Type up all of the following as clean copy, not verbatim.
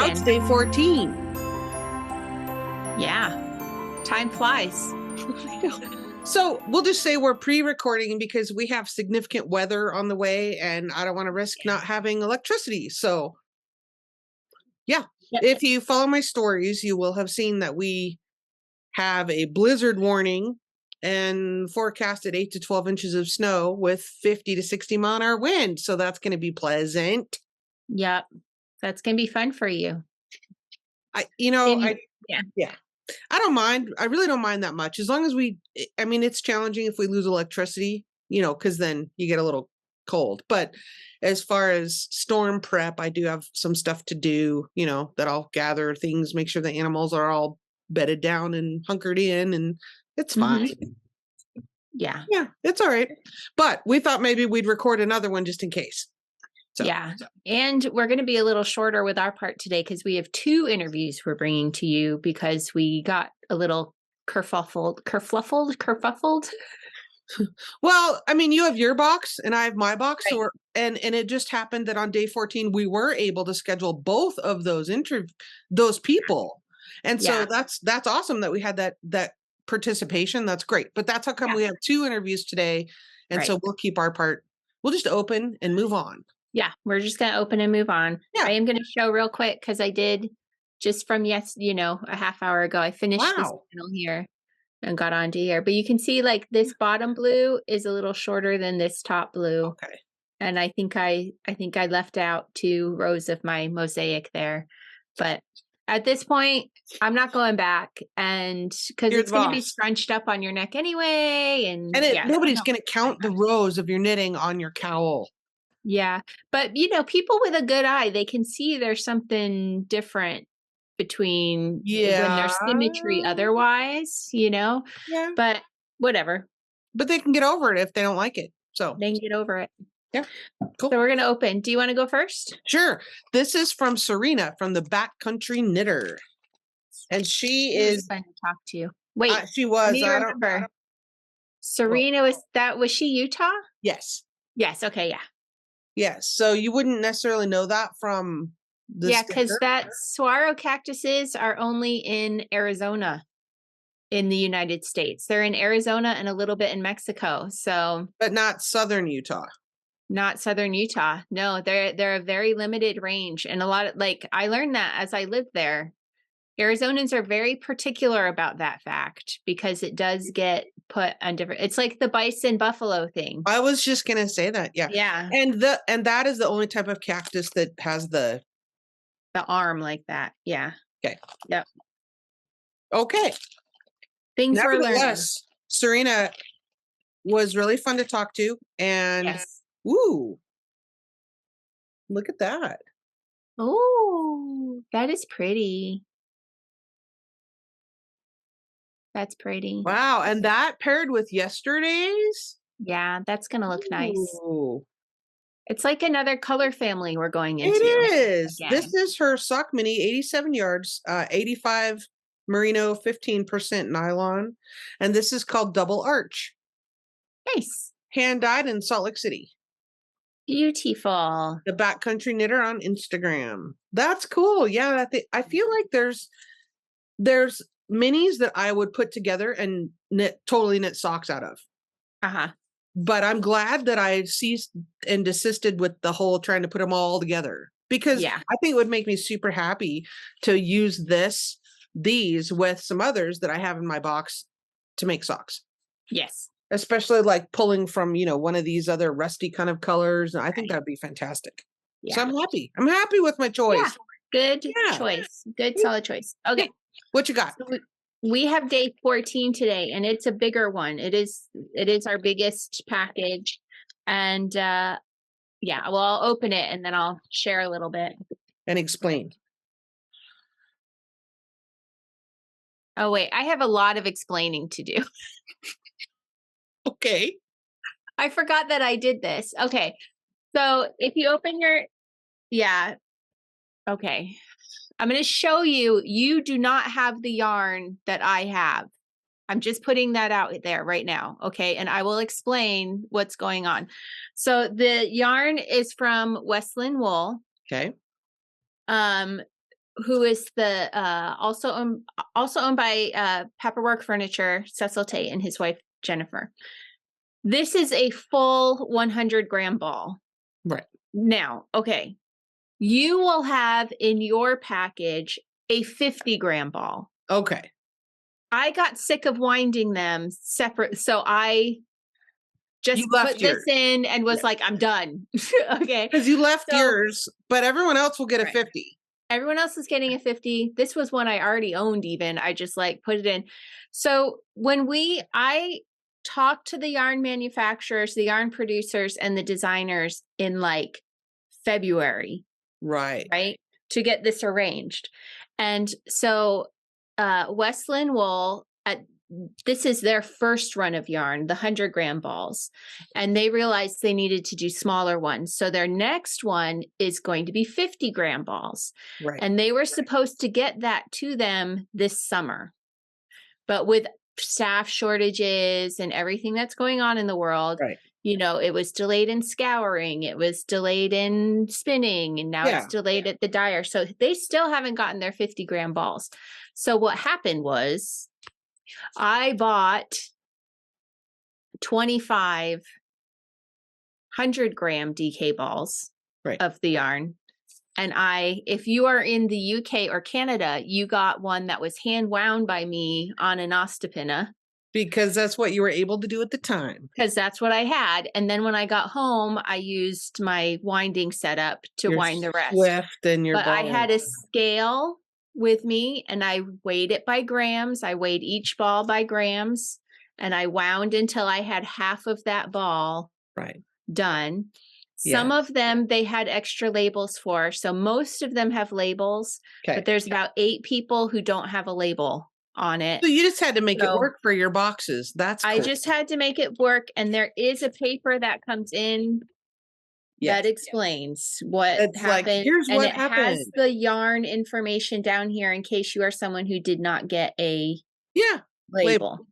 Now it's day 14. Yeah. Time flies. So we'll just say we're pre-recording because we have significant weather on the way and I don't want to risk not having electricity. So yeah, if you follow my stories, you will have seen that we have a blizzard warning and forecasted 8 to 12 inches of snow with 50 to 60-mile-an-hour wind. So that's going to be pleasant. Yep. That's going to be fun for you. Yeah. I don't mind. I really don't mind that much. As long as it's challenging if we lose electricity, because then you get a little cold. But as far as storm prep, I do have some stuff to do, that I'll gather things, make sure the animals are all bedded down and hunkered in, and it's fine. Yeah. Yeah, it's all right. But we thought maybe we'd record another one just in case. And we're going to be a little shorter with our part today because we have 2 interviews we're bringing to you because we got a little kerfuffled. Well, you have your box and I have my box. Right. And it just happened that on day 14, we were able to schedule both of those people. And so that's awesome that we had that participation. That's great. But that's how come we have 2 interviews today. And so we'll keep our part. We'll just open and move on. Yeah, we're just going to open and move on. Yeah. I am going to show real quick because I did just from a half hour ago. I finished this panel here and got onto here. But you can see like this bottom blue is a little shorter than this top blue. Okay. And I think I left out 2 rows of my mosaic there. But at this point, I'm not going back, and because it's going to be scrunched up on your neck anyway. And nobody's going to count the rows of your knitting on your cowl. Yeah. But, people with a good eye, they can see there's something different between when there's symmetry otherwise, Yeah. But whatever. But they can get over it if they don't like it. So they can get over it. Yeah. Cool. So we're going to open. Do you want to go first? Sure. This is from Sirena from the Backcountry Knitter. And she is fun to talk to. Wait, she was. I remember. Sirena was she Utah? Yes. Yes. Okay. Yeah. Yes. So you wouldn't necessarily know that from the because that saguaro cactuses are only in Arizona in the United States. They're in Arizona and a little bit in Mexico. So but not southern Utah. Not southern Utah. No, they're a very limited range. And a lot of I learned that as I lived there. Arizonans are very particular about that fact because it does get put on different. It's like the bison buffalo thing. I was just gonna say that. Yeah. Yeah. And that is the only type of cactus that has the arm like that. Yeah. Okay. Yep. Okay. Things we're learning. Sirena was really fun to talk to, and ooh, look at that. Oh, that is pretty. That's pretty. Wow. And that paired with yesterday's? Yeah, that's going to look nice. It's like another color family we're going into. It is. Again. This is her sock mini, 87 yards, 85 merino, 15% nylon. And this is called Double Arch. Nice. Hand dyed in Salt Lake City. Beautiful. The Backcountry Knitter on Instagram. That's cool. Yeah, I feel like there's minis that I would put together and totally knit socks out of. But I'm glad that I ceased and desisted with the whole trying to put them all together because I think it would make me super happy to use these with some others that I have in my box to make socks. Yes. Especially like pulling from, one of these other rusty kind of colors. I think that'd be fantastic. Yeah. So I'm happy. I'm happy with my choice. Yeah. Good choice. Good, solid choice. Okay. What you got? So we have day 14 today, and it's a bigger one. It is our biggest package. And I'll open it and then I'll share a little bit. And explain. Oh, wait. I have a lot of explaining to do. Okay. I forgot that I did this. Okay. So if you open okay. I'm going to show you do not have the yarn that I have. I'm just putting that out there right now. Okay. And I will explain what's going on. So the yarn is from West Lynne Wool. Okay. who is the also owned by Paparwark Furniture, Cecil Tait and his wife Jennifer. This is a full 100-gram ball. Right. Now, okay. You will have in your package a 50-gram ball. Okay. I got sick of winding them separate, so I just put this in and was like, I'm done. Okay. Because you left yours, but everyone else will get a 50. Everyone else is getting a 50. This was one I already owned even. I just like put it in. So when I talked to the yarn manufacturers, the yarn producers, and the designers in like February. Right. To get this arranged. And so West Lynne Wool, this is their first run of yarn, the 100-gram balls. And they realized they needed to do smaller ones. So their next one is going to be 50-gram balls. Right. And they were supposed to get that to them this summer. But with staff shortages and everything that's going on in the world, you know, it was delayed in scouring, it was delayed in spinning, and now it's delayed at the dyer. So they still haven't gotten their 50-gram balls. So what happened was I bought 25 100-gram DK balls of the yarn. And if you are in the UK or Canada, you got one that was hand wound by me on an Ostapina. Because that's what you were able to do at the time. Because that's what I had. And then when I got home, I used my winding setup to wind the rest. Swift and your But I had a scale with me and I weighed it by grams. I weighed each ball by grams and I wound until I had half of that ball done. Some of them they had extra labels for. So most of them have labels, but there's about 8 people who don't have a label on it. So you just had to make it work for your boxes. That's I just had to make it work. And there is a paper that comes in that explains what happened. Like, here's what happened. It has the yarn information down here in case you are someone who did not get a label.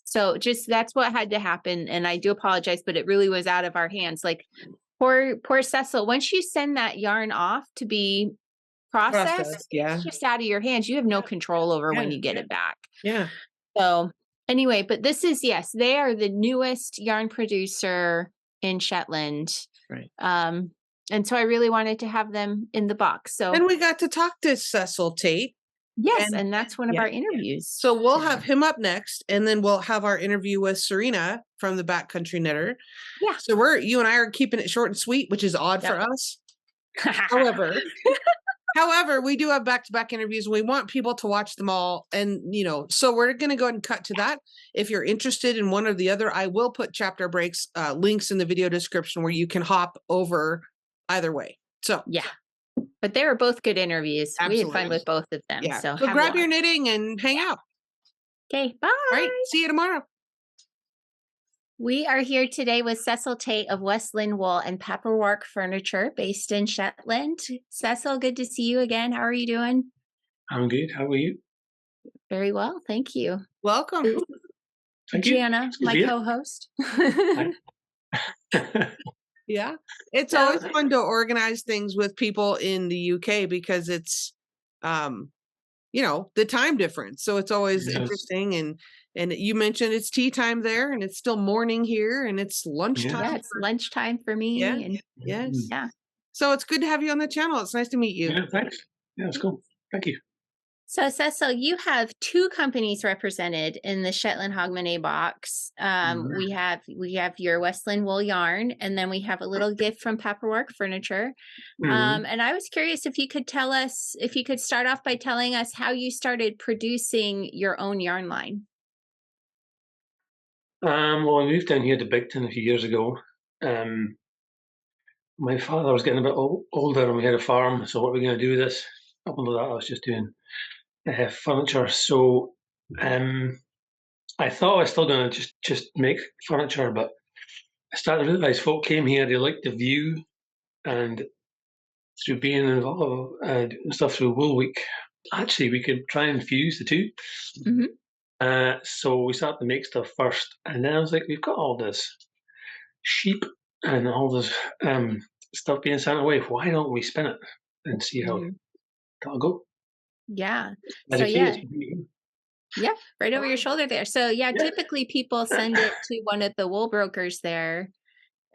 So that's what had to happen. And I do apologize, but it really was out of our hands. Like poor Cecil, once you send that yarn off to be processed, it's just out of your hands. You have no control over when you get it back. Yeah. So anyway, but this is, they are the newest yarn producer in Shetland. Right. And so I really wanted to have them in the box. So and we got to talk to Cecil Tait. Yes, and that's one of our interviews. So we'll have him up next, and then we'll have our interview with Sirena from the Backcountry Knitter. Yeah. So you and I are keeping it short and sweet, which is odd for us. However, we do have back-to-back interviews. We want people to watch them all. And, so we're going to go ahead and cut to that. If you're interested in one or the other, I will put chapter breaks, links in the video description where you can hop over either way. So, but they were both good interviews. Absolutely. We had fun with both of them. Yeah. So grab your knitting and hang out. Okay. Bye. All right. See you tomorrow. We are here today with Cecil Tait of West Lynne Wool and Paparwark Furniture based in Shetland. Cecil, good to see you again. How are you doing? I'm good. How are you? Very well. Thank you. Welcome. Thank you. Jana, my co-host. Yeah. It's always fun to organize things with people in the UK because it's, the time difference. So it's always interesting. And you mentioned it's tea time there and it's still morning here and it's lunchtime. Yeah, it's lunchtime for me. Yeah. And Yeah. So it's good to have you on the channel. It's nice to meet you. Yeah, thanks. Yeah, it's cool. Thank you. So Cecil, you have 2 companies represented in the Shetland Hogmanay box. We have your West Lynne Wool yarn, and then we have a little gift from Paparwark Furniture. And I was curious if you could start off by telling us how you started producing your own yarn line. Well, I moved down here to Bigton a few years ago. My father was getting a bit older and we had a farm, so what are we going to do with this? Up until that, I was just doing furniture. So I thought I was still going to just make furniture, but I started to realise folk came here, they liked the view, and through being involved doing stuff through Wool Week, actually we could try and fuse the two. So we started to make stuff first, and then I was like, we've got all this sheep and all this stuff being sent away. Why don't we spin it and see how that'll go. Yeah. As So you say, yeah. it's Yeah, right over your shoulder there. So yeah, yeah. typically people send it to one of the wool brokers there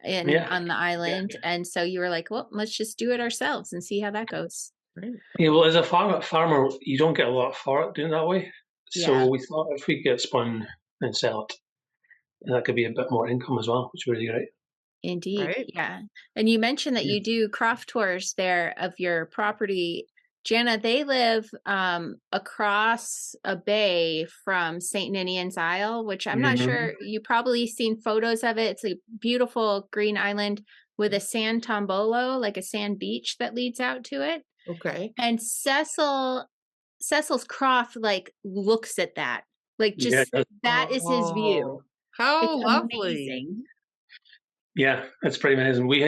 on the island. And so you were like, well, let's just do it ourselves and see how that goes. Right. Yeah, well, as a farmer, you don't get a lot for it doing it that way. Yeah. So we thought if we get spun and sell it, that could be a bit more income as well, which would be great. Indeed. Right. Yeah. And you mentioned that you do craft tours there of your property. Jana, they live across a bay from St. Ninian's Isle, which I'm not sure you probably seen photos of it. It's a beautiful green island with a sand tombolo, like a sand beach that leads out to it. Okay. And Cecil's croft like looks at that. Like just that is his view. Oh, how It's lovely. amazing. Yeah, it's pretty amazing. We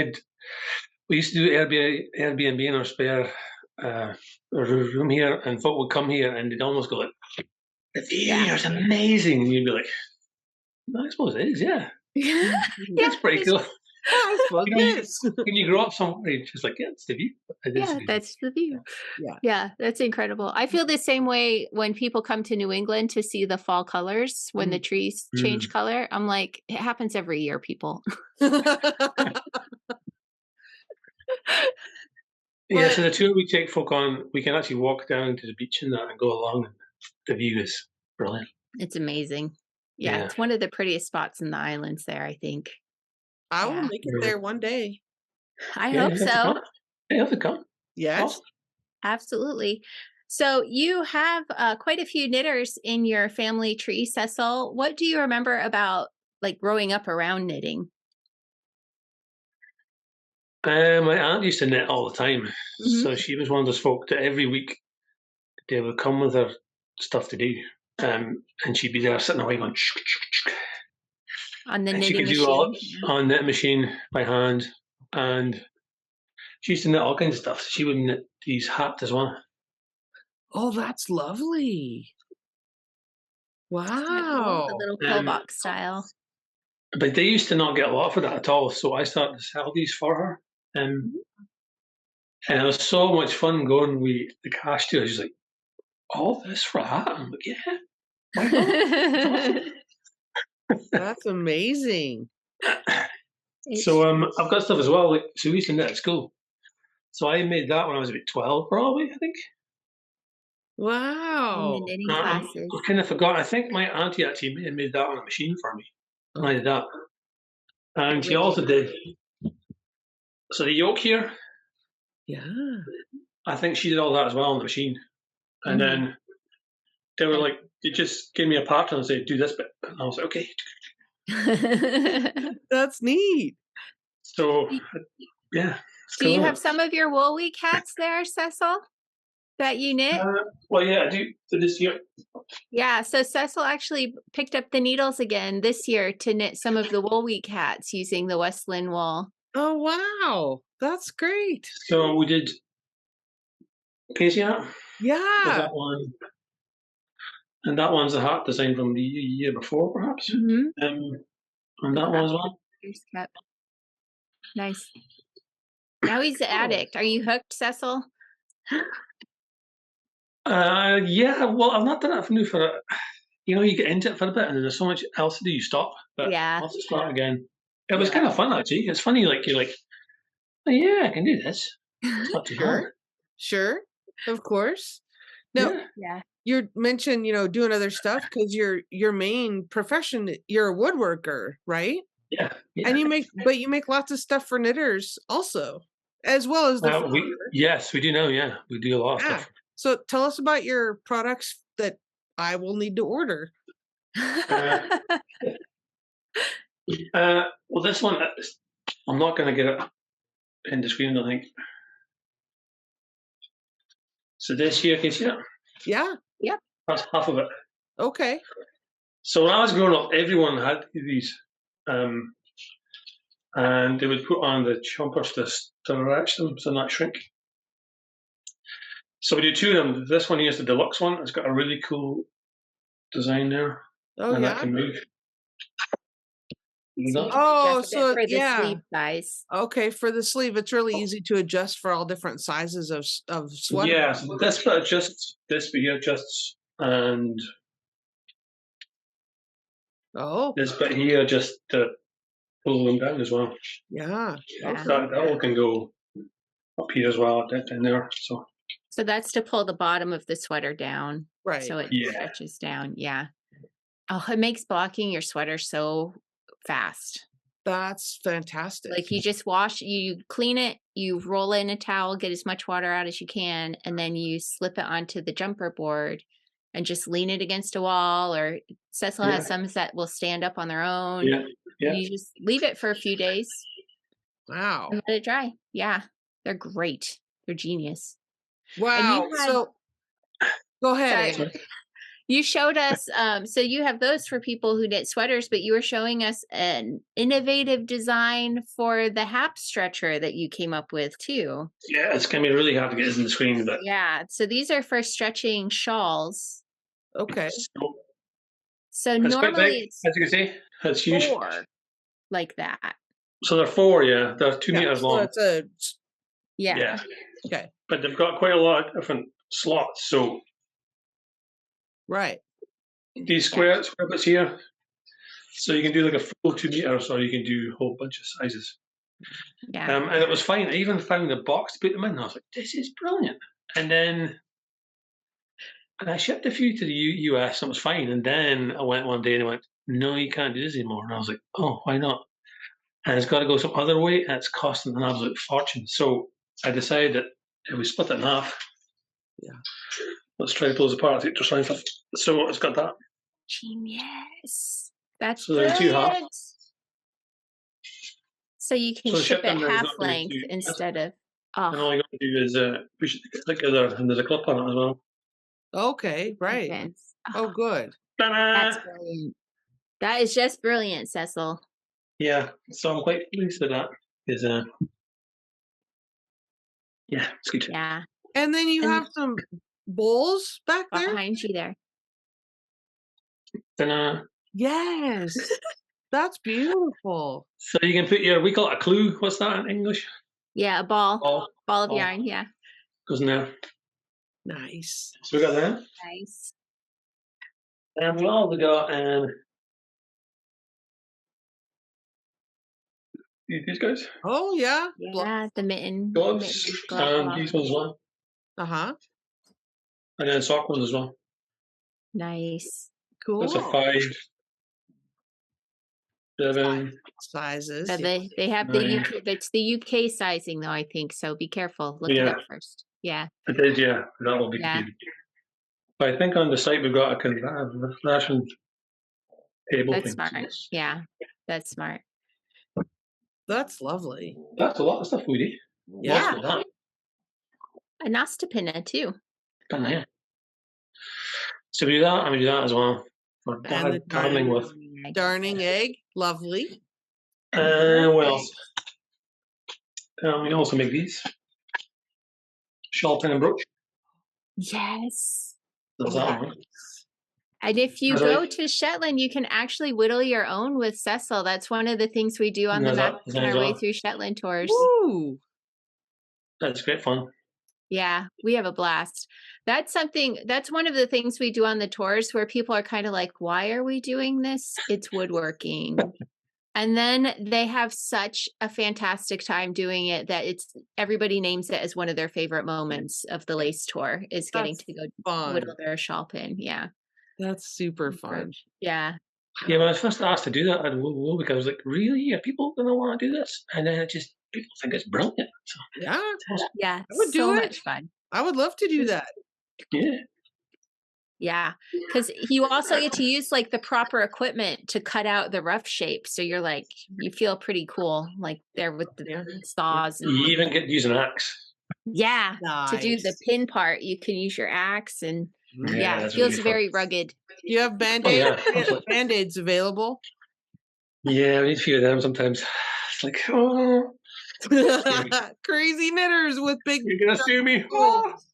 used to do Airbnb in our spare room here, and folk would come here and they'd almost go like, "The view here is amazing," and you'd be like, "I suppose it is, yeah." That's pretty cool. When you grow up somewhere, you're just like, yeah, it's the view. Yeah, that's the view. Yeah, that's incredible. I feel the same way when people come to New England to see the fall colors when the trees change color. I'm like, it happens every year, people. Yeah, so the tour we take folk on, we can actually walk down to the beach and that and go along, and the view is brilliant. It's amazing. Yeah, it's one of the prettiest spots in the islands there, I think. I will make it there one day. I hope so. You have to come. Yes. Absolutely. So you have quite a few knitters in your family tree, Cecil. What do you remember about like growing up around knitting? My aunt used to knit all the time. So she was one of those folk that every week they would come with her stuff to do. And she'd be there sitting away going, on the and knitting she could machine. do all on knit machine by hand. And she used to knit all kinds of stuff. She would knit these hats as well. Oh, that's lovely. Wow. The little pillbox style. But they used to not get a lot for that at all. So I started to sell these for her. And it was so much fun going with the cash to her. She's like, all this for a hat? I'm like, yeah. Why not? That's amazing. So I've got stuff as well. Like, so we used to knit at school. So I made that when I was about 12, probably, I think. Wow. In the knitting classes. I kind of forgot. I think my auntie actually made that on a machine for me. I did that. And she also did. So the yoke here. Yeah. I think she did all that as well on the machine. And then they were like, they just gave me a pattern and said, do this bit. And I was like, okay. That's neat. So, yeah. Do you have some of your wool week hats there, Cecil, that you knit? Well, yeah, I do for this year. Yeah, so Cecil actually picked up the needles again this year to knit some of the wool week hats using the West Lynne Wool. Oh, wow. That's great. So we did Casey hat. Yeah. That one. And that one's a hat design from the year before, perhaps. And that one as well. Nice. Now he's the addict. Are you hooked, Cecil? Yeah, well, I've not done it for it. You know, you get into it for a bit and then there's so much else to do, you stop. But I'll have to start again. It was kind of fun, actually. It's funny, like, you're like, oh, yeah, I can do this. It's not too hard. Sure. Of course. Now, you mentioned, doing other stuff because your main profession, you're a woodworker, right? Yeah. And you make lots of stuff for knitters also, as well as yes, we do now. Yeah, we do a lot of stuff. So tell us about your products that I will need to order. Well, this one, I'm not going to get it in the screen, I think. So this here, can you see it? Yeah. Yep. That's half of it. Okay. So when I was growing up, everyone had these. And they would put on the chompers to stretch them so not shrink. So we do two of them. This one here is the deluxe one. It's got a really cool design there. Oh, and that can move. You So know? you can Oh, adjust it so for the yeah. sleeve size. Okay, for the sleeve, it's really easy to adjust for all different sizes of sweater. Yeah, so this bit adjusts, this bit here adjusts, and Oh, this bit here just to pull them down as well. yeah. Yeah. That all can go up here as well, down there. So that's to pull the bottom of the sweater down. Right. So it Yeah. stretches down. Yeah. Oh, it makes blocking your sweater so fast. That's fantastic. Like you just you clean it, you roll in a towel, get as much water out as you can, and then you slip it onto the jumper board and just lean it against a wall. Or Cecil has Yeah. some that will stand up on their own. Yeah, yeah. You just leave it for a few days Wow. and let it dry. Yeah. They're great. They're genius. Wow. had- So go ahead. Sorry. Amy. You showed us, so you have those for people who knit sweaters, but you were showing us an innovative design for the hap stretcher that you came up with too. Yeah, it's going to be really hard to get this in the screen, but Yeah, so these are for stretching shawls. Okay. So it's quite normally big, it's as you can see. It's huge. 4 like that. So they're 4, yeah. They're 2 Yeah, meters so long. it's a Yeah. okay. But they've got quite a lot of different slots. So Right. these square bits here, so you can do like a full 2 meters, or you can do a whole bunch of sizes. Yeah. And it was fine. I even found a box to put them in. I was like, this is brilliant. And I shipped a few to the US, and it was fine. And then I went one day and I went, no, you can't do this anymore. And I was like, oh, why not? And it's got to go some other way, and it's costing an absolute fortune. So I decided that if we split it in half, Yeah. let's try to pull this apart. So it's got that. Genius. That's So there's 2 halves. brilliant. So you can So ship it shipping is half not gonna length do- instead of. And all Oh, you got to do is push it together, and there's a clip on it as well. Okay. Right. goodness. Oh, good. That's Ta-da! brilliant. That is just brilliant, Cecil. Yeah, so I'm quite pleased with that. Is yeah, it's good. Yeah. And then you And- have some bowls back there. Behind you there. Ta-da! Yes. That's beautiful. So you can put we call it a clue. What's that in English? Yeah, a ball. Ball Ball of ball. yarn. Yeah. goes in there. Nice. So we got that. Nice. And we also got these guys, Oh yeah. Yeah, the mitten. gloves, and these ones as well, Uh-huh. and then sock ones as well. Nice. Cool. That's a 5, 7. Sizes. So yeah. they have the Nine. UK. That's the UK sizing though, I think. So be careful. Look it Yeah. up first. Yeah. It did, yeah. That will be Yeah. good. But I think on the site we've got a kind of ration table That's thing. smart. Yeah. That's smart. That's lovely. That's a lot of stuff we do. Yeah. Lots of that. A Nostapina too. Done there. So we do that, and we do that as well. For And the dabbling with. darning egg. Lovely. What else? We also make these. Shawl pin and brooch. Yes. There's that one. And if you As go I- to Shetland, you can actually whittle your own with Cecil. That's one of the things we do on the There's map that- on our there's way that. through Shetland tours. Ooh. That's great fun. Yeah, we have a blast. That's one of the things we do on the tours where people are kind of like, why are we doing this? It's woodworking. And then they have such a fantastic time doing it that everybody names it as one of their favorite moments of the lace tour is getting That's to go Fun. whittle their shawl pin. Yeah. That's super fun. Yeah. Yeah, when I was first asked to do that at Wool, because I was like, really? Are people going to want to do this? And then people think it's brilliant. So, Yeah. Yeah. would do so it. much fun. I would love to do that. yeah. Yeah. Because you also get to use like the proper equipment to cut out the rough shape. So you're like, you feel pretty cool, like there with the Yeah. saws. And, You even get to use an axe. yeah. To do the Nice. pin part, you can use your axe and yeah, it that's feels really fun. very rugged. Do you have band-aid yeah. band-aids available? Yeah, we need a few of them sometimes. It's like, oh, Crazy knitters with big you're going to sue me. tools.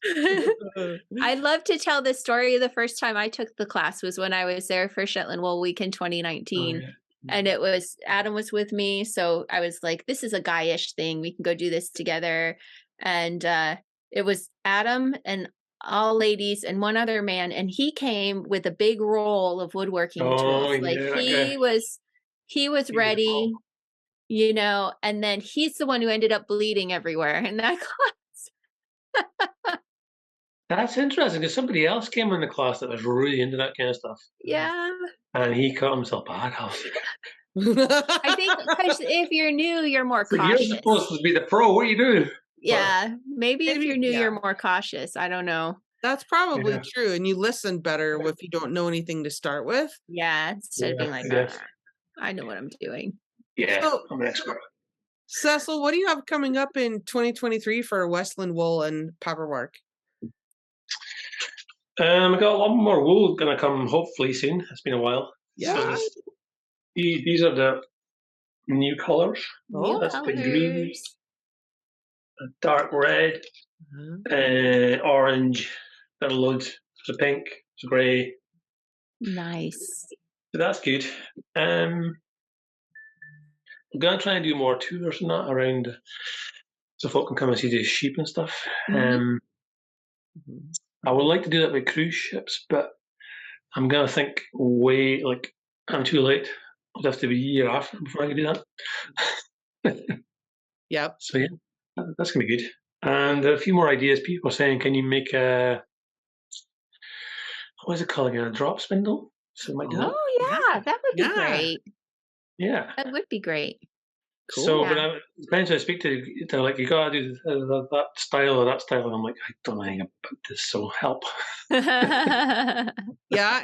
I love to tell this story. The first time I took the class was when I was there for Shetland Wool Week in 2019. Oh, yeah. And it was, Adam was with me. So I was like, this is a guy-ish thing. We can go do this together. And it was Adam and all ladies and one other man. And he came with a big roll of woodworking tools. Like he was ready, you know, and then he's the one who ended up bleeding everywhere in that class. That's interesting because somebody else came in the class that was really into that kind of stuff. Yeah. And he cut himself bad. I think because if you're new, you're more So cautious. you're supposed to be the pro. What are you doing? Yeah. Maybe if you're new, yeah. you're more cautious. I don't know. That's probably true. And you listen better if you don't know anything to start with. Yeah. Instead of being like, I know what I'm doing. Yeah, So, I'm an expert. Cecil, what do you have coming up in 2023 for West Lynne Wool and Paparwark? I got a lot more wool going to come hopefully soon. It's been a while. Yeah. So these are the new colors. New That's colors. the green, a dark red, orange, a load, there's a pink, there's a grey. Nice. So that's good. I'm going to try and do more tours and that around so folk can come and see the sheep and stuff. I would like to do that with cruise ships, but I'm going to think I'm too late. It'll have to be a year after before I can do that. Yep. So yeah, that's going to be good. And a few more ideas. People are saying, can you make what is it called again? A drop spindle? So I might do that. Oh yeah, that would be great. Yeah. That would be great. Cool. So, but it depends who I speak to. They're like, you gotta do that style or that style, and I'm like, I don't know anything about this, so help. Yeah,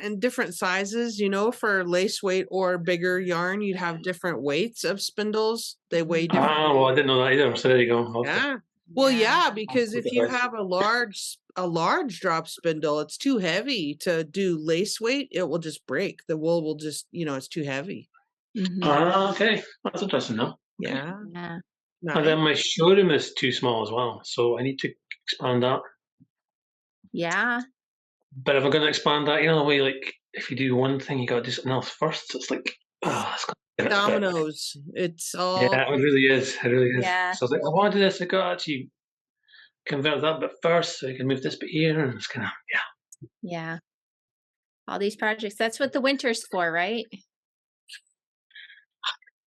and different sizes. You know, for lace weight or bigger yarn, you'd have different weights of spindles. They weigh different. Ah, well, I didn't know that either. So there you go. Yeah. Well, yeah, because if you have a large drop spindle, it's too heavy to do lace weight. It will just break. The wool will just, it's too heavy. Okay, that's interesting, though. Yeah. Yeah. Nice. And then my showroom is too small as well, so I need to expand that. Yeah. But if I'm going to expand that, the way, like, if you do one thing, you got to do something else first. So it's like, it's dominoes. It's all. Yeah, it really is. It really is. Yeah. So I was like, I want to do this. I got to actually convert that bit first, so I can move this bit here, and it's kind of Yeah. All these projects. That's what the winter's for, right?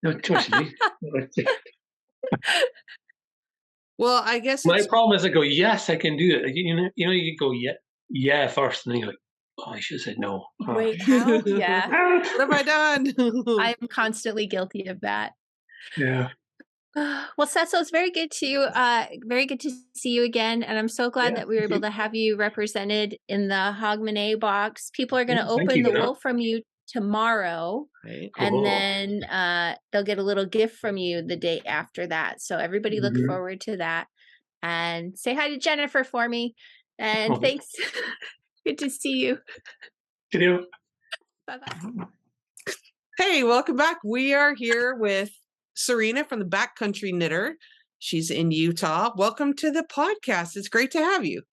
No, too much to do. Well, I guess my problem is I go, yes, I can do it. You go, yeah first, and then you're like, oh, I should have said no. Wait, how? Yeah. What have I done? I'm constantly guilty of that. Yeah. Well, Cecil, it's very good to see you again, and I'm so glad that we were able to have you represented in the Hogmanay box. People are going to open the wool from you tomorrow, right. And then they'll get a little gift from you the day after that. So everybody look forward to that, and say hi to Jennifer for me. And thanks. Good to see you. Good deal. Bye-bye. Hey, welcome back. We are here with Sirena from the Backcountry Knitter. She's in Utah. Welcome to the podcast. It's great to have you.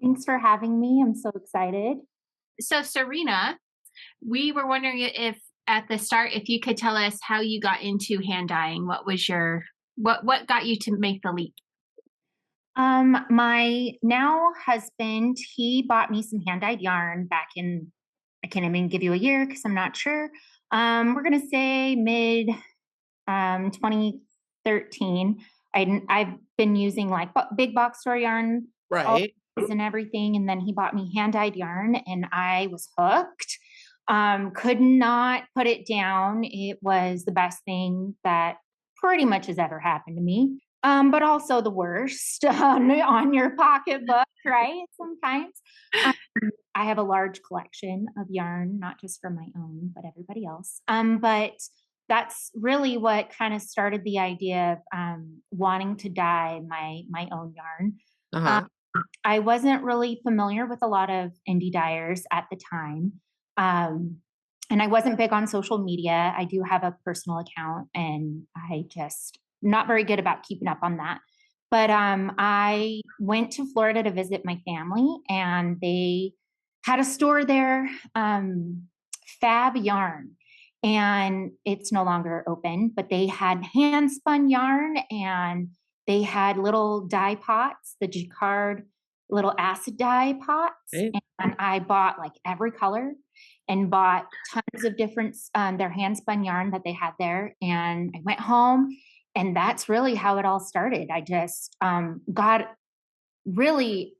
Thanks for having me. I'm so excited. So, Sirena, we were wondering if at the start, if you could tell us how you got into hand dyeing. What was what got you to make the leap? My now husband, he bought me some hand dyed yarn back in, I can't even give you a year because I'm not sure. We're going to say mid 2013. I've been using like big box store yarn, right, and everything. And then he bought me hand dyed yarn and I was hooked. Could not put it down. It was the best thing that pretty much has ever happened to me. But also the worst on your pocketbook, right? Sometimes. I have a large collection of yarn, not just for my own, but everybody else. But that's really what kind of started the idea of wanting to dye my own yarn. I wasn't really familiar with a lot of indie dyers at the time. And I wasn't big on social media. I do have a personal account and I just not very good about keeping up on that. But I went to Florida to visit my family and they had a store there, Fab Yarn. and it's no longer open, but they had hand spun yarn, and they had little dye pots, the jacquard little acid dye pots. Right. And I bought like every color and bought tons of different, their hand spun yarn that they had there. And I went home, and that's really how it all started. I just got really,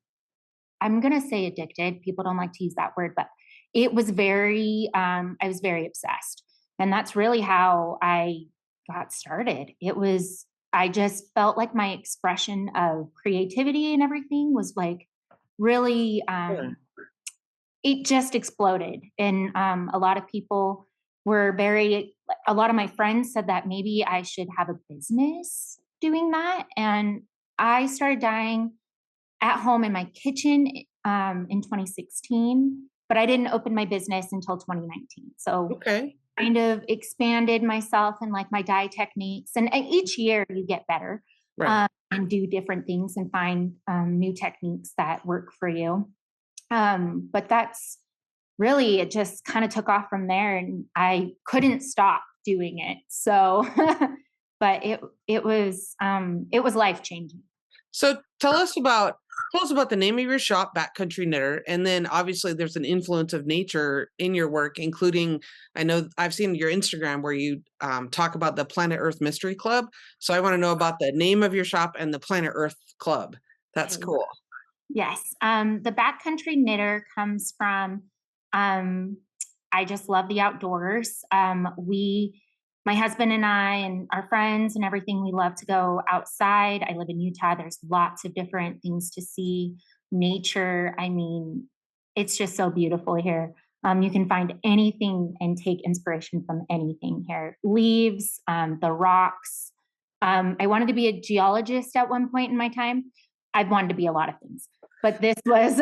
I'm going to say addicted. People don't like to use that word, but it was very, I was very obsessed. And that's really how I got started. It was, I just felt like my expression of creativity and everything was like really, it just exploded. And a lot of people were a lot of my friends said that maybe I should have a business doing that. And I started dyeing at home in my kitchen in 2016, but I didn't open my business until 2019. So Okay. kind of expanded myself and like my dye techniques. And each year you get better, Right. and do different things and find new techniques that work for you. But that's really, it just kind of took off from there, and I couldn't stop doing it. So, but it was life changing. So tell us about the name of your shop, Backcountry Knitter, and then obviously there's an influence of nature in your work, including, I know I've seen your Instagram where you talk about the Planet Earth Mystery Club. So I want to know about the name of your shop and the Planet Earth Club. That's Okay. cool. Yes. The Backcountry Knitter comes from, I just love the outdoors. My husband and I and our friends and everything, we love to go outside. I live in Utah. There's lots of different things to see, nature. I mean, it's just so beautiful here. You can find anything and take inspiration from anything here. Leaves, the rocks. I wanted to be a geologist at one point in my time. I've wanted to be a lot of things, but this was,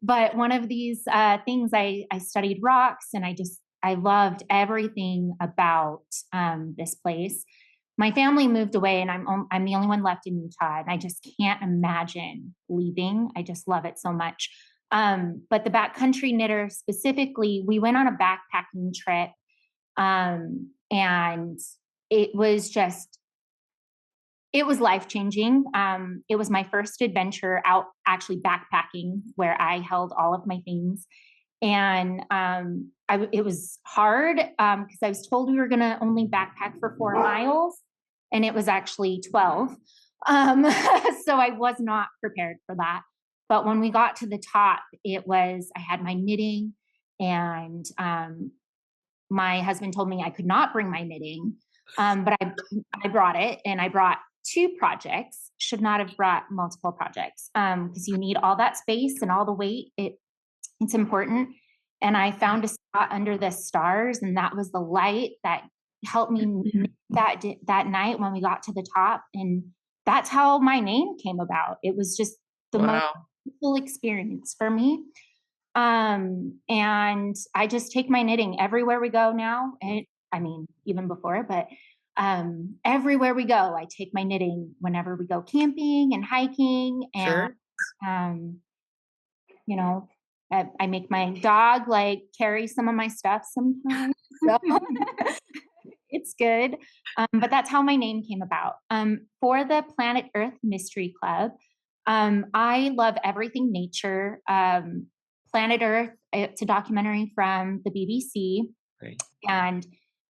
but one of these things, I studied rocks, and I loved everything about this place. My family moved away, and I'm the only one left in Utah, and I just can't imagine leaving. I just love it so much. But the Backcountry Knitter specifically, we went on a backpacking trip, and it was life-changing. It was my first adventure out actually backpacking, where I held all of my things. And it was hard because I was told we were going to only backpack for 4 miles, and it was actually 12. So I was not prepared for that. But when we got to the top, I had my knitting, and my husband told me I could not bring my knitting, but I brought it, and I brought 2 projects. Should not have brought multiple projects because you need all that space and all the weight. It's important. And I found a spot under the stars, and that was the light that helped me knit that night when we got to the top. And that's how my name came about. It was just the most beautiful experience for me. And I just take my knitting everywhere we go now. And I mean, even before, but everywhere we go, I take my knitting whenever we go camping and hiking. And, Sure. You know, I make my dog like carry some of my stuff sometimes. So it's good. But that's how my name came about. For the Planet Earth Mystery Club, I love everything nature. Planet Earth, it's a documentary from the BBC. Right. And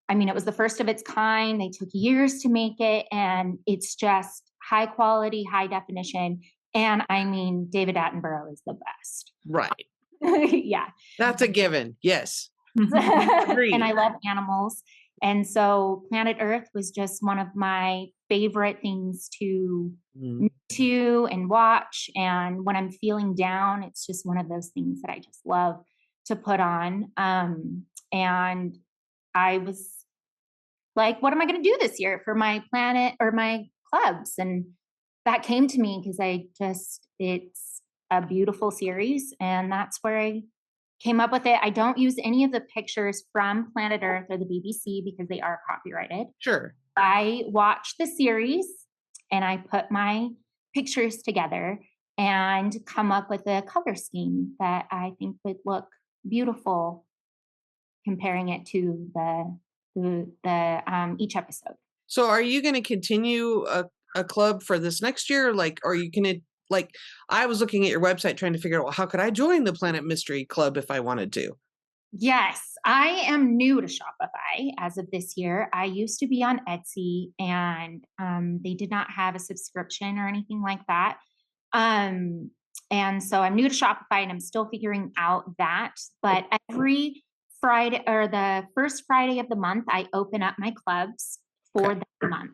I mean, it was the first of its kind. They took years to make it, and it's just high quality, high definition. And I mean, David Attenborough is the best. Right. Yeah. That's a given. Yes. And I love animals. And so Planet Earth was just one of my favorite things to and watch. And when I'm feeling down, it's just one of those things that I just love to put on. And I was like, what am I going to do this year for my planet or my clubs? And that came to me because it's a beautiful series, and that's where I came up with it. I don't use any of the pictures from Planet Earth or the BBC because they are copyrighted. Sure. I watch the series, and I put my pictures together and come up with a color scheme that I think would look beautiful comparing it to the each episode. So are you going to continue a club for this next year? Like, are you going to, like, I was looking at your website trying to figure out, well, how could I join the Planet Mystery Club if I wanted to? Yes, I am new to Shopify as of this year. I used to be on Etsy, and they did not have a subscription or anything like that. And so I'm new to Shopify, and I'm still figuring out that. But every Friday, or the first Friday of the month, I open up my clubs for that month.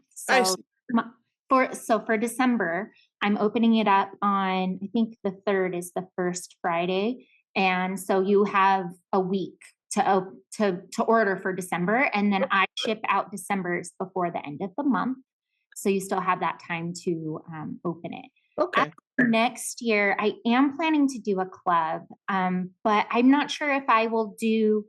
So for December, I'm opening it up on, I think the 3rd is the first Friday. And so you have a week to order for December, and then I ship out December's before the end of the month. So you still have that time to open it. Okay. Next year, I am planning to do a club, but I'm not sure if I will do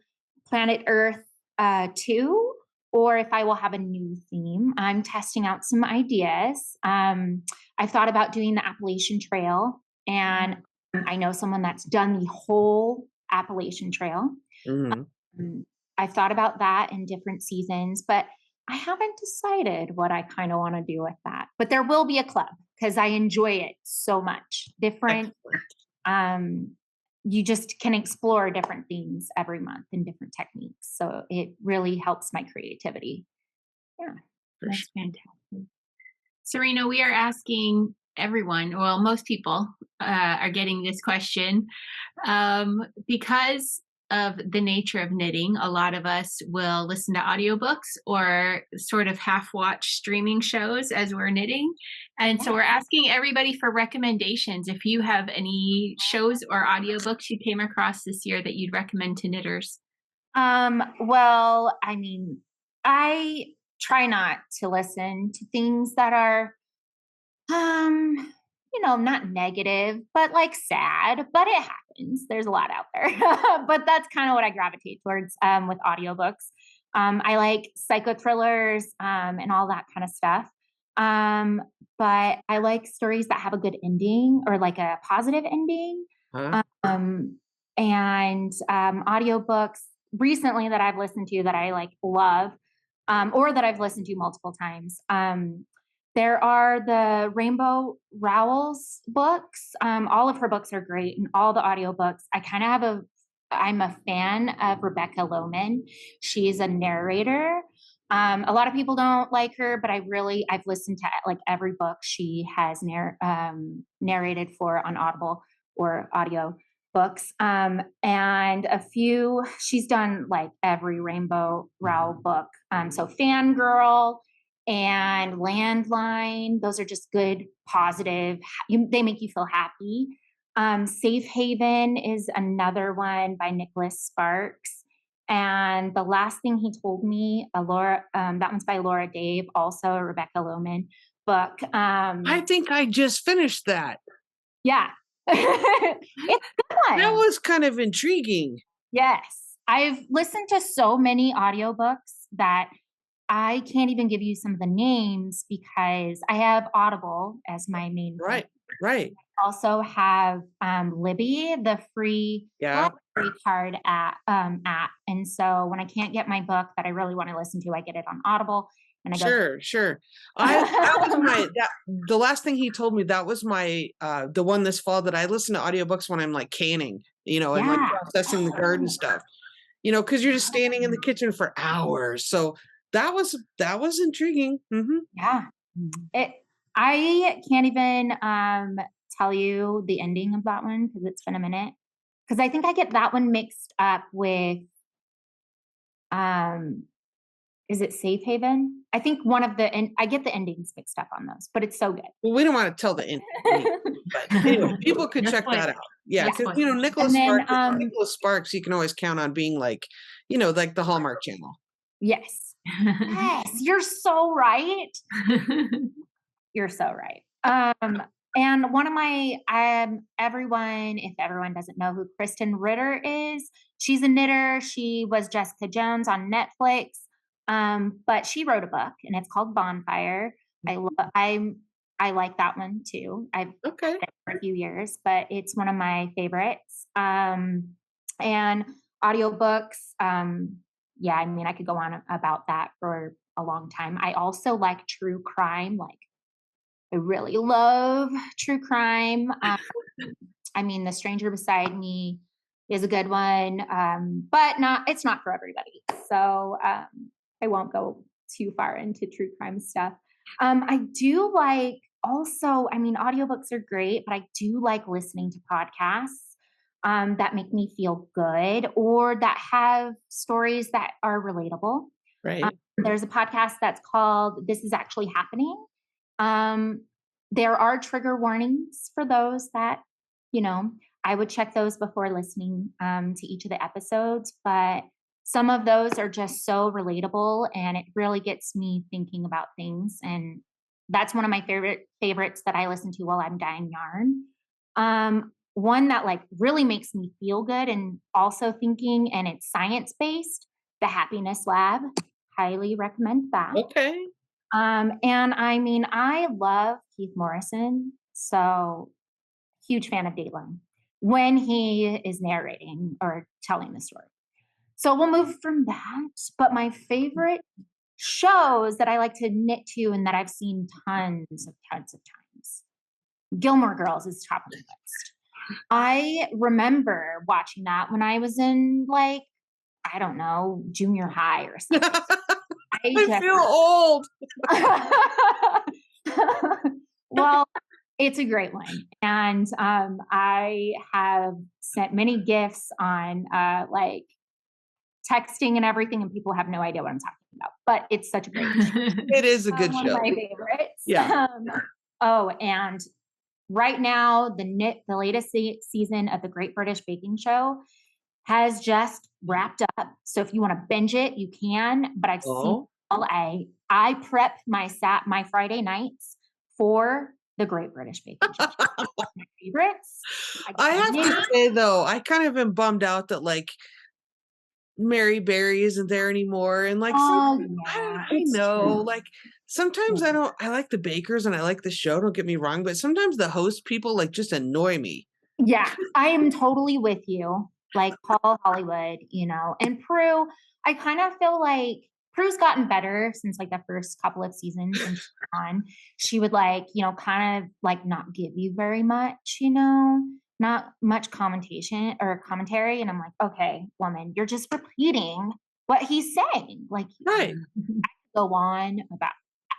Planet Earth 2 or if I will have a new theme. I'm testing out some ideas. I thought about doing the Appalachian Trail, and I know someone that's done the whole Appalachian Trail. Mm-hmm. I've thought about that in different seasons, but I haven't decided what I kind of want to do with that. But there will be a club because I enjoy it so much. Different. You just can explore different themes every month and different techniques. So it really helps my creativity. Yeah. That's fantastic. Sirena, we are asking everyone, well, most people are getting this question because of the nature of knitting. A lot of us will listen to audiobooks or sort of half watch streaming shows as we're knitting. And so we're asking everybody for recommendations. If you have any shows or audiobooks you came across this year that you'd recommend to knitters. Well, I mean, I try not to listen to things that are not negative, but like sad, but it happens. There's a lot out there, but that's kind of what I gravitate towards, with audiobooks. I like psycho thrillers, and all that kind of stuff. But I like stories that have a good ending or like a positive ending. And audiobooks recently that I've listened to that I like love, or that I've listened to multiple times. There are the Rainbow Rowell's books. All of her books are great, and all the audiobooks. I'm a fan of Rebecca Lohman. She's a narrator. A lot of people don't like her, but I've listened to like every book she has narrated for on Audible or audio books. And she's done like every Rainbow Rowell book. So Fangirl and Landline, those are just good, positive. They make you feel happy. Safe Haven is another one by Nicholas Sparks. And The Last Thing He Told Me, that one's by Laura Dave, also a Rebecca Lohman book. I think I just finished that. Yeah. It's a good one. That was kind of intriguing. Yes. I've listened to so many audiobooks that I can't even give you some of the names because I have Audible as my main. Right. I also have Libby, the free card app. And so when I can't get my book that I really want to listen to, I get it on Audible. And I go, Sure. That was the Last Thing He Told Me. That was my the one this fall that I listen to audiobooks when I'm like canning, and like processing the garden stuff, because you're just standing in the kitchen for hours. So that was intriguing. Mm-hmm. Yeah. I can't even tell you the ending of that one because it's been a minute. Because I think I get that one mixed up with is it Safe Haven? I think I get the endings mixed up on those, but it's so good. Well, we don't want to tell the ending, but anyway, people could check that out. Yeah, because Nicholas Sparks, you can always count on being like, like the Hallmark Channel. Yes. Yes, you're so right. You're so right. And one of my if everyone doesn't know who Kristen Ritter is, she's a knitter. She was Jessica Jones on Netflix, but she wrote a book and it's called Bonfire. I like that one too. I've read it for a few years, but it's one of my favorites. And Audiobooks. Yeah, I mean, I could go on about that for a long time. I also like true crime. Like, I really love true crime. I mean, The Stranger Beside Me is a good one, but it's not for everybody. So I won't go too far into true crime stuff. I do like also, I mean, audiobooks are great, but I do like listening to podcasts that make me feel good or that have stories that are relatable. Right. There's a podcast that's called This Is Actually Happening. There are trigger warnings for those that, I would check those before listening to each of the episodes, but some of those are just so relatable and it really gets me thinking about things. And that's one of my favorites that I listen to while I'm dyeing yarn. One that like really makes me feel good and also thinking, and it's science-based, The Happiness Lab. Highly recommend that. Okay. And I mean, I love Keith Morrison, so huge fan of Dateline when he is narrating or telling the story. So we'll move from that. But my favorite shows that I like to knit to and that I've seen tons of times, Gilmore Girls is top of the list. I remember watching that when I was in like, I don't know, junior high or something. I feel old. Well, it's a great one. And I have sent many gifts on like texting and everything, and people have no idea what I'm talking about. But it's such a great show. It is a good One show. of my favorites. Yeah. And right now, the latest season of the Great British Baking Show has just wrapped up. So if you want to binge it, you can. But I've seen I prep my Friday nights for the Great British Baking Show. My favorites. I have to say though, I kind of am bummed out that like Mary Berry isn't there anymore. And like, I know, like sometimes I like the bakers and I like the show, don't get me wrong, but sometimes the host people like just annoy me. Yeah, I am totally with you. Like Paul Hollywood, and Prue, I kind of feel like Prue's gotten better since like the first couple of seasons and on. She would like, kind of like not give you very much, not much commentation or commentary. And I'm like, okay, woman, you're just repeating what he's saying. Like, right. Go on about,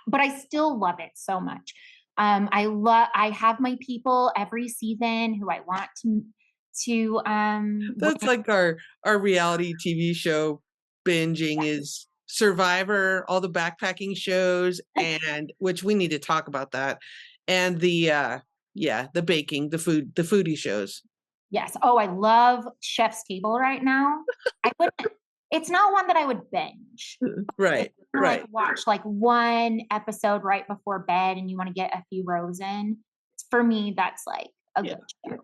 but I still love it so much. I have my people every season who I want to that's like our reality TV show binging is Survivor, all the backpacking shows, and which we need to talk about that, and the baking, the foodie shows. Yes. Oh, I love Chef's Table right now. It's not one that I would binge. Right. Right. Like watch like one episode right before bed and you want to get a few rows in. For me, that's like a good show.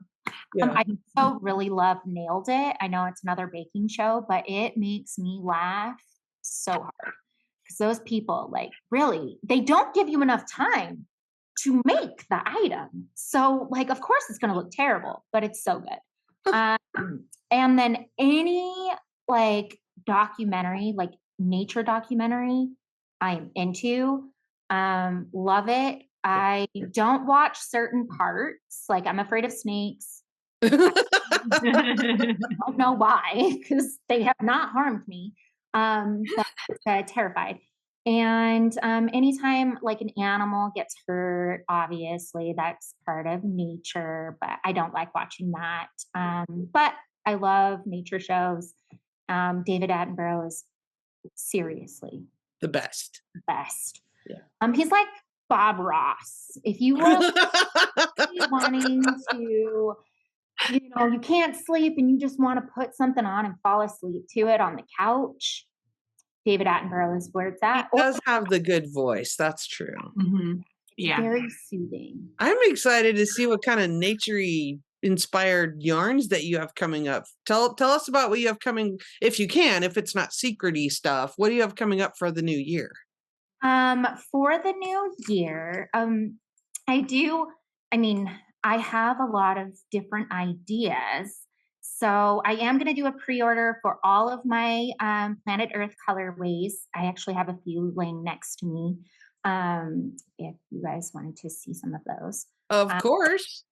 Yeah. I also really love Nailed It. I know it's another baking show, but it makes me laugh so hard because those people like really, they don't give you enough time to make the item. So like, of course it's going to look terrible, but it's so good. And then any like documentary, like nature documentary, I'm into, love it. I don't watch certain parts. Like I'm afraid of snakes. I don't know why, because they have not harmed me. But terrified. And anytime like an animal gets hurt, obviously that's part of nature, but I don't like watching that. But I love nature shows. David Attenborough is seriously the best. Yeah. He's like Bob Ross. If you were wanting to, you can't sleep and you just want to put something on and fall asleep to it on the couch, David Attenborough is where it's at. He does have the good voice. That's true. Mm-hmm. Yeah. Very soothing. I'm excited to see what kind of nature-y inspired yarns that you have coming up. Tell us about what you have coming, if you can, if it's not secret-y stuff. What do you have coming up for the new year? For the new year, I have a lot of different ideas. So I am going to do a pre-order for all of my Planet Earth colorways. I actually have a few laying next to me. If you guys wanted to see some of those. Of course.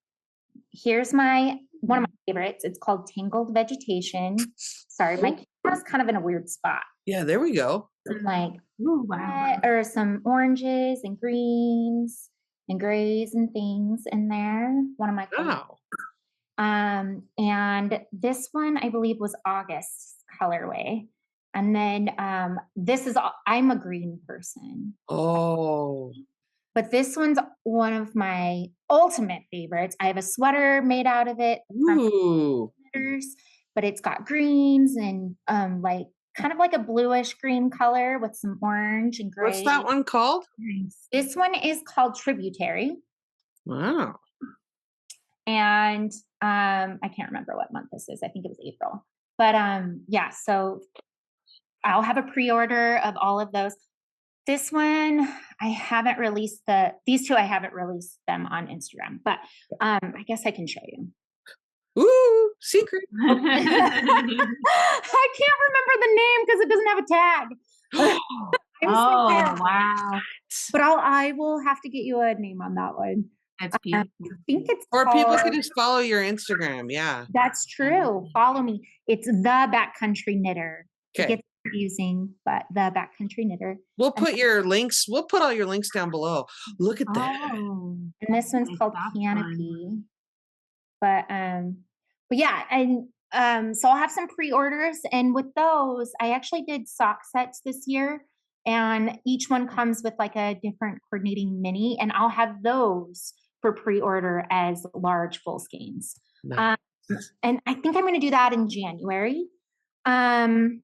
Here's one of my favorites. It's called Tangled Vegetation. Sorry, my camera's kind of in a weird spot. Yeah, there we go. Some like or some oranges and greens and grays and things in there. One of my favorites. Wow. And this one I believe was August's colorway. And then I'm a green person. Oh. But this one's one of my ultimate favorites. I have a sweater made out of it Ooh. but it's got greens and like kind of like a bluish green color with some orange and gray. What's that one called? This one is called Tributary. Wow. And I can't remember what month this is. I think it was April. But yeah, so I'll have a pre-order of all of those. This one, I haven't released these two, I haven't released them on Instagram, but I guess I can show you. Ooh, secret. I can't remember the name because it doesn't have a tag. Wow. But I will have to get you a name on that one. That's beautiful. I think it's People can just follow your Instagram. Yeah. That's true. Follow me. It's the Backcountry Knitter. Okay. It gets confusing, but the Backcountry Knitter. We'll put your links. We'll put all your links down below. Look at that. Oh, and this one's called Canopy. But yeah, and so I'll have some pre-orders, and with those, I actually did sock sets this year, and each one comes with like a different coordinating mini, and I'll have those for pre-order as large full skeins. Nice. And I think I'm going to do that in January. And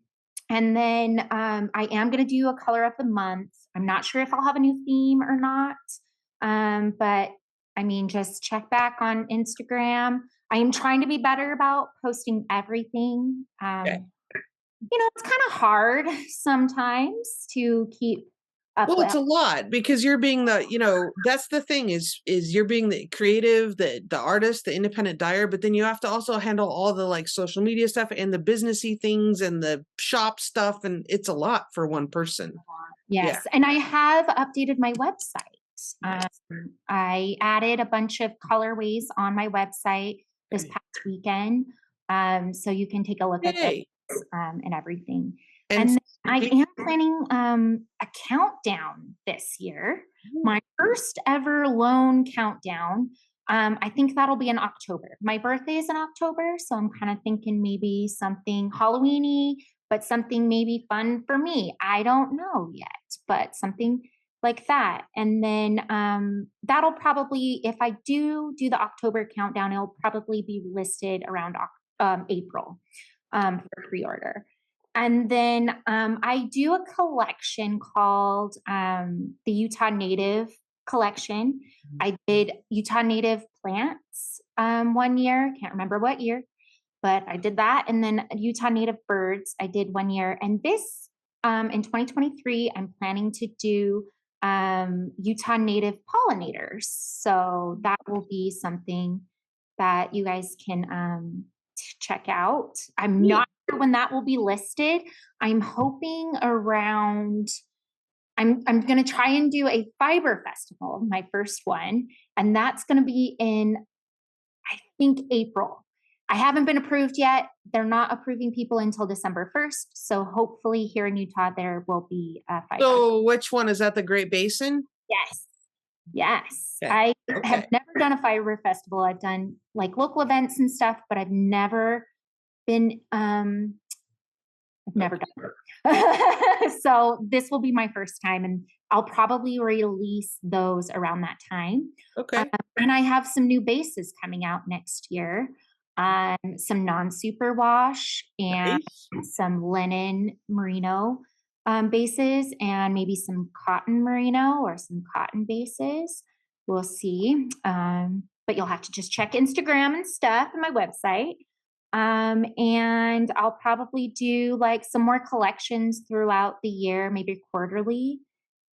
then I am going to do a color of the month. I'm not sure if I'll have a new theme or not. But I mean, just check back on Instagram. I am trying to be better about posting everything. Okay. You know, it's kind of hard sometimes to keep up Well, with. it's a lot because you're being that's the thing is you're being the creative, the artist, the independent dyer, but then you have to also handle all the like social media stuff and the businessy things and the shop stuff. And it's a lot for one person. Yes. Yeah. And I have updated my website. I added a bunch of colorways on my website this past weekend. So you can take a look at it and everything. And then I am planning a countdown this year. My first ever lone countdown. I think that'll be in October. My birthday is in October, so I'm kind of thinking maybe something Halloween-y, but something maybe fun for me. I don't know yet, but something like that. And then that'll probably, if I do the October countdown, it'll probably be listed around April for pre-order. And then I do a collection called the Utah Native collection. I did Utah Native plants 1 year. Can't remember what year, but I did that. And then Utah Native birds I did 1 year. And this in 2023, I'm planning to do Utah Native pollinators. So that will be something that you guys can check out. I'm not sure when that will be listed. I'm hoping around, I'm going to try and do a fiber festival, my first one, and that's going to be in, I think, April. I haven't been approved yet. They're not approving people until December 1st. So hopefully here in Utah, there will be a fiber. So which one is that? The Great Basin? Yes. Yes. Okay. I have never done a fiber festival. I've done like local events and stuff, but I've never been, I've never done it. So this will be my first time, and I'll probably release those around that time. Okay. And I have some new bases coming out next year. Some non-superwash and some linen merino bases, and maybe some cotton merino or some cotton bases. We'll see. But you'll have to just check Instagram and stuff and my website. And I'll probably do like some more collections throughout the year, maybe quarterly.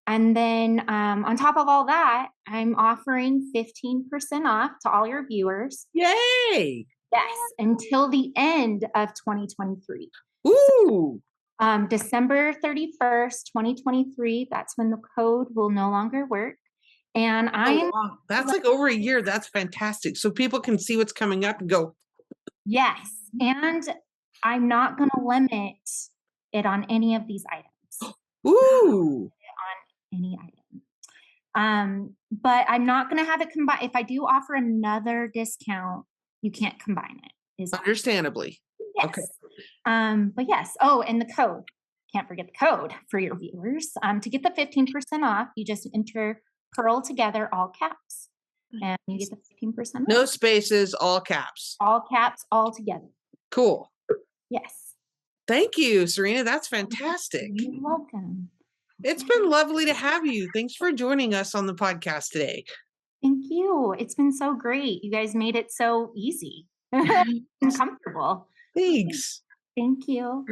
And then on top of all that, I'm offering 15% off to all your viewers. Yay! Yes, until the end of 2023. Ooh. December 31st, 2023, that's when the code will no longer work. And Oh, wow. That's like over a year. That's fantastic. So people can see what's coming up and go, yes. And I'm not going to limit it on any of these items. ooh. On any item. But I'm not going to have it combined. If I do offer another discount, you can't combine it. Understandably. Yes. Okay. But yes. Oh, and the code. Can't forget the code for your viewers. To get the 15% off, you just enter PURLTOGETHER, all caps, and you get the 15% off. No spaces, all caps. All caps, all together. Cool. Yes. Thank you, Sirena. That's fantastic. You're welcome. It's been lovely to have you. Thanks for joining us on the podcast today. Thank you. It's been so great. You guys made it so easy and comfortable. Thanks. Thank you.